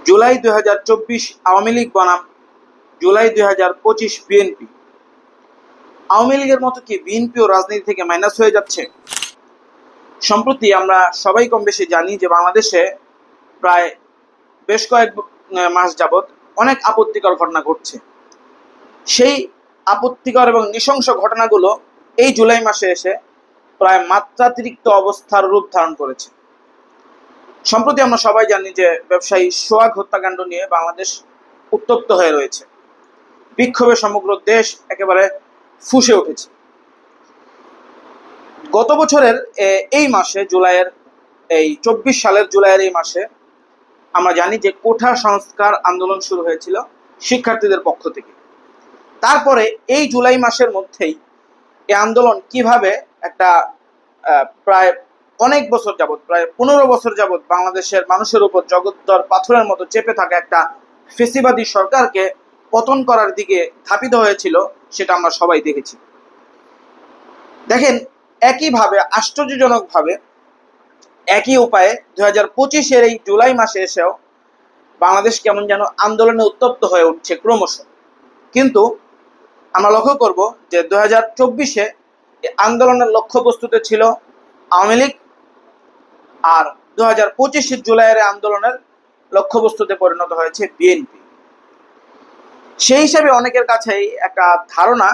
জুলাই 2024 আওয়ামী লীগ বনাম জুলাই 2025 বিএনপি। আওয়ামী লীগের মতো কি বিএনপিও রাজনীতি থেকে মাইনাস হয়ে যাচ্ছে? সম্প্রতি আমরা সবাই কম বেশি জানি যে বাংলাদেশে প্রায় বেশ কয়েক মাস যাবৎ অনেক আপত্তিকর ঘটনা ঘটছে। সেই আপত্তিকর এবং নৃশংস ঘটনাগুলো এই জুলাই মাসে এসে প্রায় মাত্রাতিরিক্ত অবস্থার রূপ ধারণ করেছে। সম্প্রতি আমরা সবাই জানি যে ব্যবসায়ী সোহাগ হত্যাকাণ্ড নিয়ে বাংলাদেশ উত্তপ্ত হয়ে রয়েছে। বিক্ষোভে সমগ্র দেশ একেবারে ফুঁসে উঠেছে। গত বছরের এই মাসে এই 24 সালের জুলাইয়ের এই মাসে আমরা জানি যে কোঠা সংস্কার আন্দোলন শুরু হয়েছিল শিক্ষার্থীদের পক্ষ থেকে। তারপরে এই জুলাই মাসের মধ্যেই এই আন্দোলন কিভাবে একটা প্রায় অনেক বছর যাবৎ, প্রায় 15 বছর যাবৎ বাংলাদেশের মানুষের উপর জগদ্দর পাথরের মতো চেপে থাকা একটা ফেসিবাদী সরকারকে পতন করার দিকে ধাবিত হয়েছিল, সেটা আমরা সবাই দেখেছি। দেখেন, একইভাবে আশ্চর্যজনকভাবে একই উপায়ে 2025-এর এই জুলাই মাসে এসেও বাংলাদেশ কেমন যেন আন্দোলনে উত্তপ্ত হয়ে উঠছে ক্রমশ। কিন্তু আমরা লক্ষ্য করব যে 2024-এ আন্দোলনের লক্ষ্যবস্তুতে ছিল আওয়ামী লীগ, আর 2025-এর জুলাইয়ের আন্দোলনের লক্ষ্যবস্তুতে পরিণত হয়েছে বিএনপি। সেই হিসাবে অনেকের কাছেই একটা ধারণা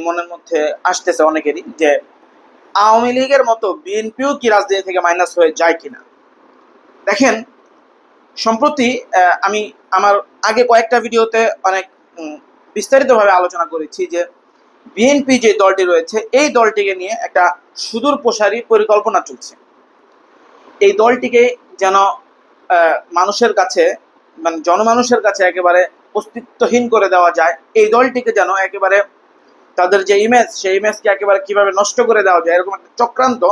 মনের মধ্যে আসতেছে অনেকেরই যে আওয়ামী লীগের মতো বিএনপিও কি রাজনীতি থেকে মাইনাস হয়ে যায় কিনা। দেখেন, সম্প্রতি আমি আমার আগে কয়েকটা ভিডিওতে অনেক বিস্তারিতভাবে আলোচনা করেছি যে বিএনপি যে দলটি রয়েছে এই দলটিকে নিয়ে একটা সুদূর প্রসারী পরিকল্পনা চলছে। এই দলটিকে যেন মানুষের কাছে জনমানুষের কাছে একেবারে অস্তিত্বহীন করে দেওয়া যায়, এই দলটিকে যেন একেবারে তাদের যে ইমেজ, সেই ইমেজকে একেবারে কিভাবে নষ্ট করে দেওয়া যায়, এরকম একটা চক্রান্ত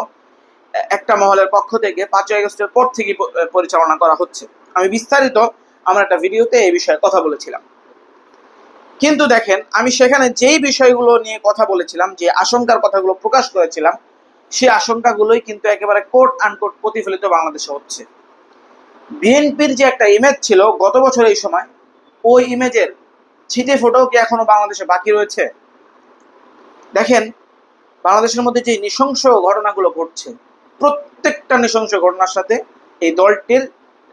একটা মহলের পক্ষ থেকে 5ই আগস্টের পর থেকে পরিচালনা করা হচ্ছে। আমি বিস্তারিত আমার একটা ভিডিওতে এই বিষয়ে কথা বলেছিলাম। কিন্তু দেখেন, আমি সেখানে যেই বিষয়গুলো নিয়ে কথা বলেছিলাম, যে আশঙ্কার কথাগুলো প্রকাশ করেছিলাম, সেই আশঙ্কাগুলোই কিন্তু একেবারে কোট আনকোট প্রতিফলিত বাংলাদেশে হচ্ছে। বিএনপির যে একটা ইমেজ ছিল গত বছর এই সময়, ওই ইমেজের ছিটে ফোটাও কি এখনো বাংলাদেশে বাকি রয়েছে? দেখেন, বাংলাদেশের মধ্যে যে নৃশংস ঘটনাগুলো ঘটছে, প্রত্যেকটা নৃশংস ঘটনার সাথে এই দলটির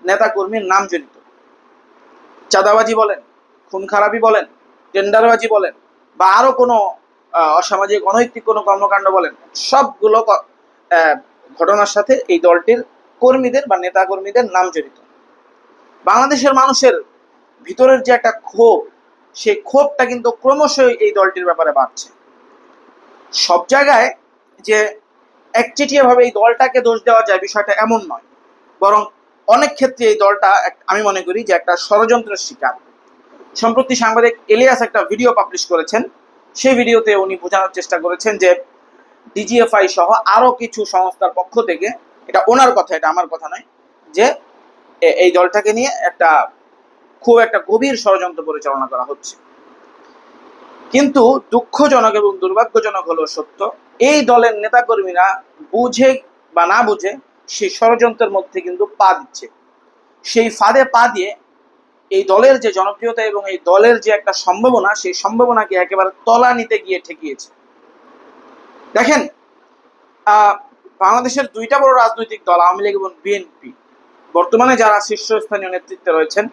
নেতাকর্মীর নাম জড়িত। চাঁদাবাজি বলেন, খুন খারাপি বলেন, টেন্ডারবাজি বলেন, বা আরো কোনো অসামাজিক অনৈতিক কোনো কর্মকাণ্ড বলেন, সবগুলো ঘটনার সাথে এই দলটির কর্মীদের বা নেতা কর্মীদের নাম জড়িত। বাংলাদেশের মানুষের ভিতরের যে একটা ক্ষোভ, সেই ক্ষোভটা কিন্তু ক্রমশই এই দলটির ব্যাপারে বাড়ছে। সব জায়গায় যে একচেটিয়াভাবে এই দলটাকে দোষ দেওয়া যায় বিষয়টা এমন নয়, বরং অনেক ক্ষেত্রে এই দলটা আমি মনে করি যে একটা ষড়যন্ত্রের শিকার। সম্প্রতি সাংবাদিক এলিয়াস একটা ভিডিও পাবলিশ করেছেন। সেই ভিডিওতে উনি বোঝানোর চেষ্টা করেছেন যে ডিজিএফআই সহ আরো কিছু সংস্থার পক্ষ থেকে, এটা ওনার কথা, এটা আমার কথা নয়, যে এই দলটাকে নিয়ে খুব একটা গভীর ষড়যন্ত্র পরিচালনা করা হচ্ছে। কিন্তু দুঃখজনক এবং দুর্ভাগ্যজনক হলো সত্য, এই দলের নেতাকর্মীরা বুঝে বা না বুঝে সেই ষড়যন্ত্রের মধ্যে কিন্তু পা দিচ্ছে। সেই ফাঁদে পা দিয়ে এই দলের যে জনপ্রিয়তা এবং এই দলের যে একটা সম্ভাবনা, সেই সম্ভাবনাকে একেবারে তলা নিতে গিয়ে ঠেকিয়েছে। দেখেন, বাংলাদেশের দুইটা বড় রাজনৈতিক দল আওয়ামী লীগ এবং বিএনপি, বর্তমানে যারা শীর্ষস্থানীয় নেতৃত্বে রয়েছেন,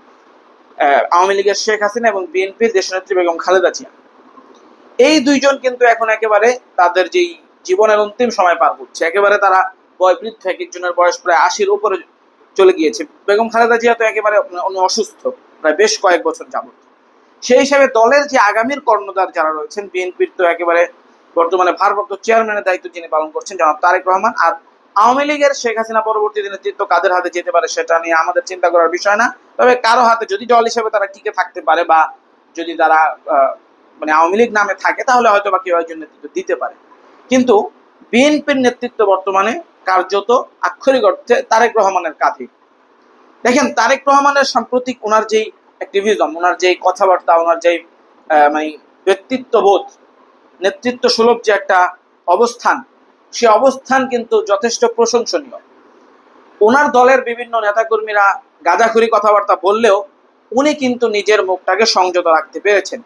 আওয়ামী লীগের শেখ হাসিনা এবং বিএনপির দেশনেত্রী বেগম খালেদা জিয়া, এই দুইজন কিন্তু এখন একেবারে তাদের যেই জীবনের অন্তিম সময় পার করছে। একেবারে তারা বয়বৃদ্ধ, এক একজনের বয়স প্রায় 80-র উপরে চলে গিয়েছে। বেগম খালেদা জিয়া তো একেবারে অসুস্থ প্রায় বেশ কয়েক বছর যাবত। সেই হিসাবে দলের যে আগামীর কর্ণধার যারা রয়েছেন, বিএনপির তো একেবারে বর্তমানে ভারপ্রাপ্ত চেয়ারম্যানের দায়িত্ব যিনি পালন করছেন জনাব তারেক রহমান, আর আওয়ামী লীগের শেখ হাসিনা পরবর্তী নেতৃত্ব কাদের হাতে যেতে পারে সেটা নিয়ে আমাদের চিন্তা করার বিষয় না। তবে কারো হাতে যদি দল হিসেবে তারা টিকে থাকতে পারে, বা যদি তারা আওয়ামী লীগ নামে থাকে, তাহলে হয়তো বা কেউ একজন নেতৃত্ব দিতে পারে। কিন্তু বিএনপির নেতৃত্ব বর্তমানে কার্যত আক্ষরিক অর্থে তারেক রহমানের কাঁধে। দেখেন, তারেক রহমানের সাম্প্রতিক ওনার যেই অ্যাক্টিভিজম, ওনার যেই কথাবার্তা, ওনার যেই ব্যক্তিত্ববোধ, নেতৃত্ব সুলভ যে একটা অবস্থান, সে অবস্থান কিন্তু যথেষ্ট প্রশংসনীয়। ওনার দলের বিভিন্ন নেতাকর্মীরা গাঁজাখুরি কথাবার্তা বললেও উনি কিন্তু নিজের মুখটাকে সংযত রাখতে পেরেছেন,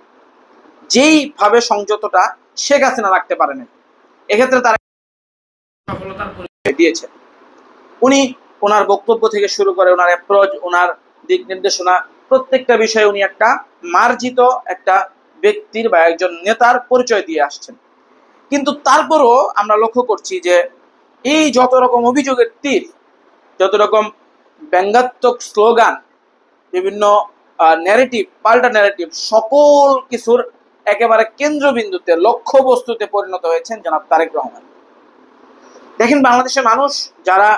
যেইভাবে সংযতটা শেখ হাসিনা রাখতে পারেন। এক্ষেত্রে তারা সফলতার পরিচয় দিয়েছেন। উনি ওনার বক্তব্য থেকে শুরু করে ওনার অ্যাপ্রোচ, ওনার দিক নির্দেশনা, প্রত্যেকটা বিষয়ে উনি একটা মার্জিত একটা ব্যক্তির বা একজন নেতার পরিচয় দিয়ে আসছেন। কিন্তু তারপরও আমরা লক্ষ্য করছি যে এই যত রকম অভিযোগের তীর, যত রকম ব্যঙ্গাত্মক স্লোগান, বিভিন্ন ন্যারেটিভ, পাল্টা ন্যারেটিভ, সকল কিছুর একেবারে কেন্দ্রবিন্দুতে, লক্ষ্যবস্তুতে পরিণত হয়েছেন জনাব তারেক রহমান। দেখেন, বাংলাদেশের মানুষ যারা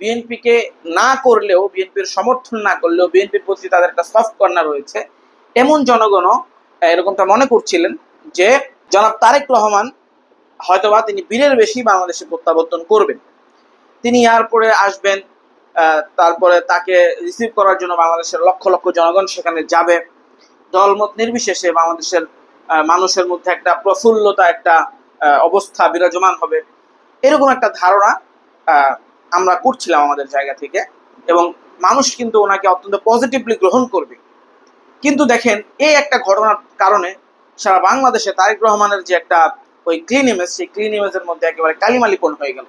বিএনপিকে না করলেও, বিএনপির সমর্থন না করলেও বিএনপির প্রতি তাদের একটা সফট কর্নার রয়েছে, এমন জনগণও এরকমটা মনে করছিলেন যে জনাব তারেক রহমান হয়তোবা তিনি বীরের বেশি বাংলাদেশে প্রত্যাবর্তন করবেন, তিনি এয়ারপোর্টে আসবেন, তারপরে তাকে রিসিভ করার জন্য বাংলাদেশের লক্ষ লক্ষ জনগণ সেখানে যাবে, দলমত নির্বিশেষে বাংলাদেশের মানুষের মধ্যে একটা প্রফুল্লতা, একটা অবস্থা বিরাজমান হবে, এরকম একটা ধারণা আমরা করছিলাম আমাদের জায়গা থেকে, এবং মানুষ কিন্তু ওনাকে অত্যন্ত পজিটিভলি গ্রহণ করবে। কিন্তু দেখেন, এই একটা ঘটনার কারণে সারা বাংলাদেশে তারেক রহমানের যে একটা ওই ক্লিন ইমেজ, সেই ক্লিন ইমেজের মধ্যে একেবারে কালিমালিপন হয়ে গেল।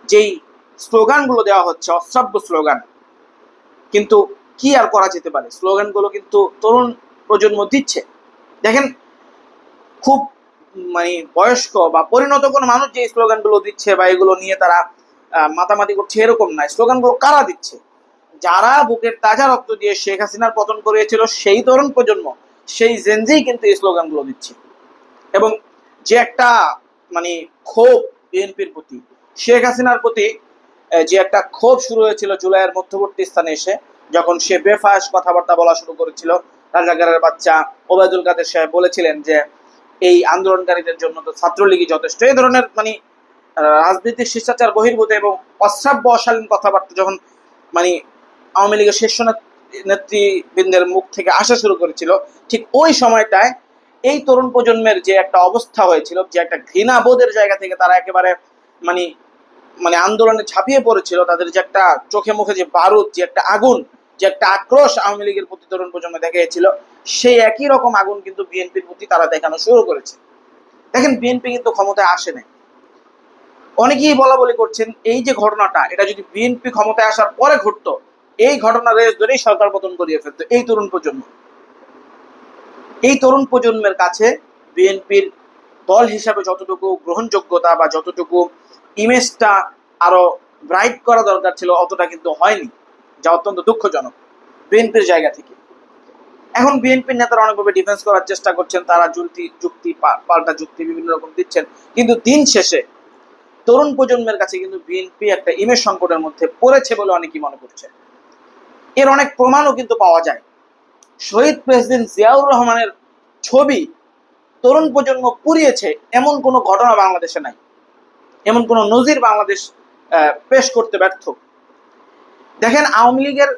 যেই স্লোগানগুলো দেওয়া হচ্ছে, অশ্রাব্য স্লোগান, কিন্তু কি আর করা যেতে পারে, স্লোগানগুলো কিন্তু তরুণ প্রজন্ম দিচ্ছে। দেখেন, খুব মানে বয়স্ক বা পরিণত কোনো মানুষ যে স্লোগানগুলো দিচ্ছে বা এগুলো নিয়ে তারা মাতামাতি করছে এরকম না। স্লোগানগুলো কারা দিচ্ছে? যারা বুকের তাজা রক্ত দিয়ে শেখ হাসিনার পতন করিয়েছিল সেই তরুণ প্রজন্ম, সেই জেনজিই কিন্তু এই স্লোগানগুলো দিচ্ছে। এবং যে একটা মানে ক্ষোভ বিএনপির প্রতি, শেখ হাসিনার প্রতি যে একটা ক্ষোভ শুরু হয়েছিল জুলাইয়ের মধ্যবর্তী স্থানে এসে, যখন সে বেফাঁস কথাবার্তা বলা শুরু করেছিল। রাজাকারের বাচ্চা ওবায়দুল কাদের সাহেব বলেছিলেন যে এই আন্দোলনকারীদের জন্য তো ছাত্রলীগই যথেষ্ট, এই ধরনের মানে রাজনৈতিক শিষ্টাচার বহির্ভূত এবং অশ্রাব্য অশালীন কথাবার্তা যখন মানে আওয়ামী লীগের শীর্ষ নেতৃবৃন্দের মুখ থেকে আসা শুরু করেছিল, ঠিক ওই সময়টায় এই তরুণ প্রজন্মের যে একটা অবস্থা হয়েছিল, যে একটা ঘৃণাবোধের জায়গা থেকে তারা একেবারে মানে মানে আন্দোলনে ঝাঁপিয়ে পড়েছিল, তাদের যে একটা চোখে মুখে যে বারুদ, যে একটা আগুন, যে একটা আক্রোশ আওয়ামী লীগের প্রতি তরুণ প্রজন্মে দেখিয়েছিল, সেই একই রকম আগুন কিন্তু বিএনপির প্রতি তারা দেখানো শুরু করেছে। দেখেন, বিএনপি কিন্তু ক্ষমতায় আসে নাই। অনেকেই বলা বলি করছেন এই যে ঘটনাটা, এটা যদি বিএনপি ক্ষমতায় আসার পরে ঘটতো, এই ঘটনা রেস ধরেই সরকার পতন করিয়ে ফেলতো এই তরুণ প্রজন্ম। এই তরুণ প্রজন্মের কাছে বিএনপির দল হিসাবে যতটুকু গ্রহণযোগ্যতা বা যতটুকু ইমেজটা আরো ব্রাইট করা দরকার ছিল, অতটা কিন্তু হয়নি, যা অত্যন্ত দুঃখজনক বিএনপির জায়গা থেকে। এখন বিএনপির নেতারা অনেকভাবে ডিফেন্স করার চেষ্টা করছেন, তারা যুক্তি পাল্টা যুক্তি বিভিন্ন রকম দিচ্ছেন, কিন্তু দিন শেষে তরুণ প্রজন্মের কাছে কিন্তু বিএনপি একটা ইমেজ সংকটের মধ্যে পড়েছে বলে অনেকেই মনে করছে। এর অনেক প্রমাণও কিন্তু পাওয়া যায়। শহীদ প্রেসিডেন্ট জিয়াউর রহমানের ছবি তরুণ প্রজন্ম পুড়িয়েছে এমন কোনো ঘটনা বাংলাদেশে নাই, এমন কোনো নজির বাংলাদেশ পেশ করতে ব্যর্থ। দেখেন, আওয়ামী লীগের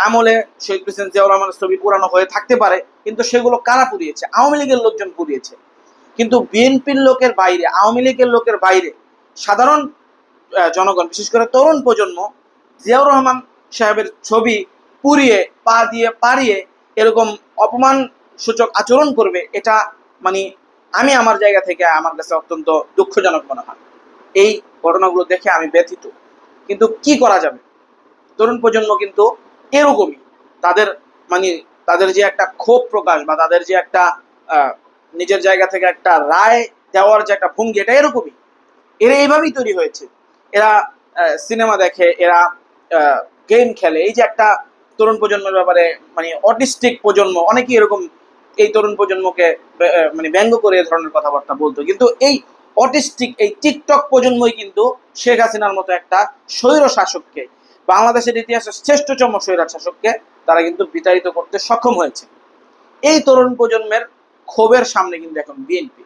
আমলে শহীদ প্রেসিডেন্ট জিয়াউর রহমানের ছবি পুরানো হয়ে থাকতে পারে, কিন্তু সেগুলো কারা পুড়িয়েছে? আওয়ামী লীগের লোকজন পুড়িয়েছে। কিন্তু বিএনপির লোকের বাইরে, আওয়ামী লীগের লোকের বাইরে সাধারণ জনগণ, বিশেষ করে তরুণ প্রজন্ম, জিয়াউর রহমান সাহেবের ছবি পুড়িয়ে পা দিয়ে পাড়িয়ে এরকম অপমান সূচক আচরণ করবে, এটা মানে আমি আমার জায়গা থেকে আমার কাছে অত্যন্ত দুঃখজনক মনে হয়। এই ঘটনাগুলো দেখে আমি ব্যথিত, কিন্তু কি করা যাবে? তরুণ প্রজন্ম কিন্তু এরকমই, তাদের মানে তাদের যে একটা ক্ষোভ প্রকাশ বা তাদের যে একটা নিজের জায়গা থেকে একটা রায় দেওয়ার যে একটা ভঙ্গি, এটা এরকমই। এরা এইভাবেই তৈরি হয়েছে। এরা সিনেমা দেখে, এরা গেম খেলে। এই যে একটা তরুণ প্রজন্মের ব্যাপারে মানে অটিস্টিক প্রজন্ম, অনেকেই এরকম এই তরুণ প্রজন্মকে মানে ব্যঙ্গ করে এ ধরনের কথাবার্তা বলতো, কিন্তু এই অটিস্টিক, এই টিকটক প্রজন্মই কিন্তু শেখ হাসিনার মতো একটা স্বৈর শাসককে, বাংলাদেশের ইতিহাসের শ্রেষ্ঠতম স্বৈরাচার শাসককে তারা কিন্তু বিতাড়িত করতে সক্ষম হয়েছে। এই তরুণ প্রজন্মের ক্ষোভের সামনে কিন্তু এখন বিএনপি।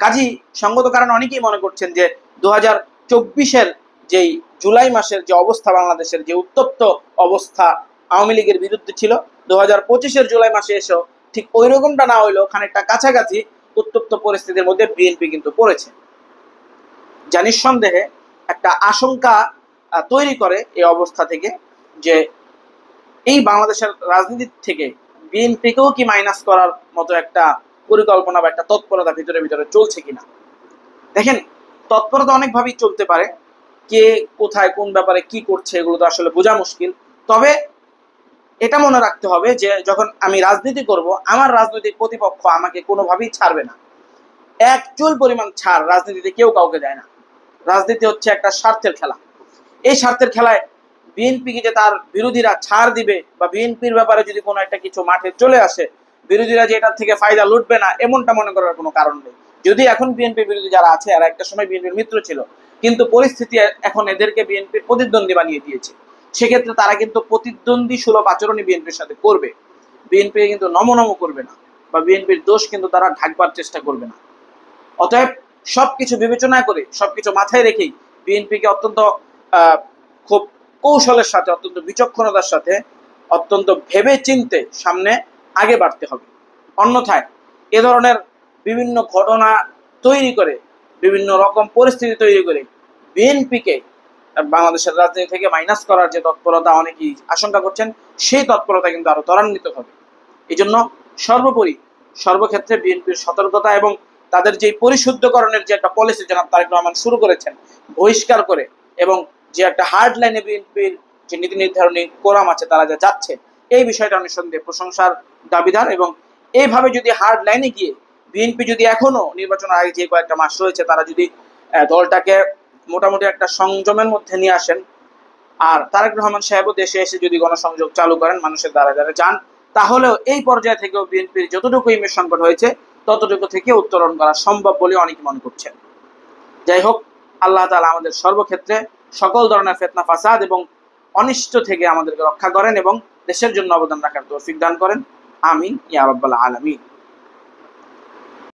কাজী সঙ্গত কারণ অনেকেই মনে করছেন যে 2024-এর যেই জুলাই মাসের যে অবস্থা, বাংলাদেশের যে উত্তপ্ত অবস্থা আওয়ামী লীগের বিরুদ্ধে ছিল, 2025-এর জুলাই মাসে এসেও ঠিক ওই রকমটা না হইলেও খানিকটা কাছাকাছি উত্তপ্ত পরিস্থিতির মধ্যে বিএনপি কিন্তু পড়েছে। যা নিঃসন্দেহে একটা আশঙ্কা তৈরি করে এই অবস্থা থেকে, যে এই বাংলাদেশের রাজনীতি থেকে বিএনপিকেও কি মাইনাস করার মতো একটা পরিকল্পনা বা একটা তৎপরতা ভিতরে ভিতরে চলছে কিনা। দেখেন, তৎপরতা অনেকভাবেই চলতে পারে, কে কোথায় কোন ব্যাপারে কি করছে এগুলো তো আসলে বোঝা মুশকিল। তবে এটা মনে রাখতে হবে যে যখন আমি রাজনীতি করব, আমার রাজনৈতিক প্রতিপক্ষ আমাকে কোনোভাবেই ছাড়বে না। এক চুল পরিমাণ ছাড় রাজনীতিতে কেউ কাউকে দেয় না। রাজনীতি হচ্ছে একটা স্বার্থের খেলা। এই স্বার্থের খেলায় বিএনপিকে যে তার বিরোধীরা ছাড় দিবে বা বিএনপির ব্যাপারে যদি কোনো একটা কিছু মাঠে চলে আসে, বিরোধীরা যে এটার থেকে ফায়দা লুটবে না, এমনটা মনে করার কোনো কারণ নেই। যদি এখন বিএনপি বিরোধী যারা আছে, এরা একটা সময় বিএনপির মিত্র ছিল, কিন্তু পরিস্থিতি এখন এদেরকে বিএনপির প্রতিদ্বন্দ্বী বানিয়ে দিয়েছে। সেক্ষেত্রে তারা কিন্তু প্রতিদ্বন্দ্বী সুলভ আচরণই বিএনপির সাথে করবে, বিএনপি কিন্তু নমনম করবে না, বা বিএনপির দোষ কিন্তু তারা ঢাকবার চেষ্টা করবে না। অতএব সবকিছু বিবেচনা করে, সবকিছু মাথায় রেখেই বিএনপিকে অত্যন্ত খুব কৌশলের সাথে, অত্যন্ত বিচক্ষণতার সাথে, অত্যন্ত ভেবে চিনতে সামনে আগে বাড়তে হবে। অন্যথায় এ ধরনের বিভিন্ন ঘটনা তৈরি করে, বিভিন্ন রকম পরিস্থিতি তৈরি করে বিএনপিকে বাংলাদেশের রাজনীতি থেকে মাইনাস করার যে তৎপরতা অনেকেই আশঙ্কা করছেন, সেই তৎপরতা কিন্তু আরো ত্বরান্বিত হবে। এই জন্য সর্বোপরি সর্বক্ষেত্রে বিএনপির সতর্কতা এবং তাদের যে পরিশুদ্ধকরণের যে একটা পলিসি জনাব তারেক রহমান শুরু করেছেন বহিষ্কার করে, এবং যে একটা হার্ড লাইনে বিএনপির যে নীতি নির্ধারণী কোরাম আছে তারা যা যাচ্ছে, এই বিষয়টা নিঃসন্দেহে প্রশংসার দাবিদার। এবং এইভাবে যদি হার্ড লাইনে গিয়ে বিএনপি যদি এখনো নির্বাচনের আগে যে কয়েকটা মাস রয়েছে তারা যদি দলটাকে মোটামুটি একটা সংযমের মধ্যে নিয়ে আসেন, আর তারেক রহমান সাহেবও দেশে এসে যদি গণসংযোগ চালু করেন, মানুষের দ্বারা দ্বারা যান, তাহলেও এই পর্যায়ে থেকেও বিএনপির যতটুকু ইমেজ সংকট হয়েছে ততটুকু থেকে উত্তরণ করা সম্ভব বলে অনেকে মনে করছেন। যাই হোক, আল্লাহ তাআলা আমাদের সর্বক্ষেত্রে সকল ধরনের ফিতনা ফাসাদ এবং অনিষ্ট থেকে আমাদেরকে রক্ষা করেন এবং দেশের জন্য অবদান রাখার তৌফিক দান করেন। আমিন ইয়া রাব্বাল আলামিন।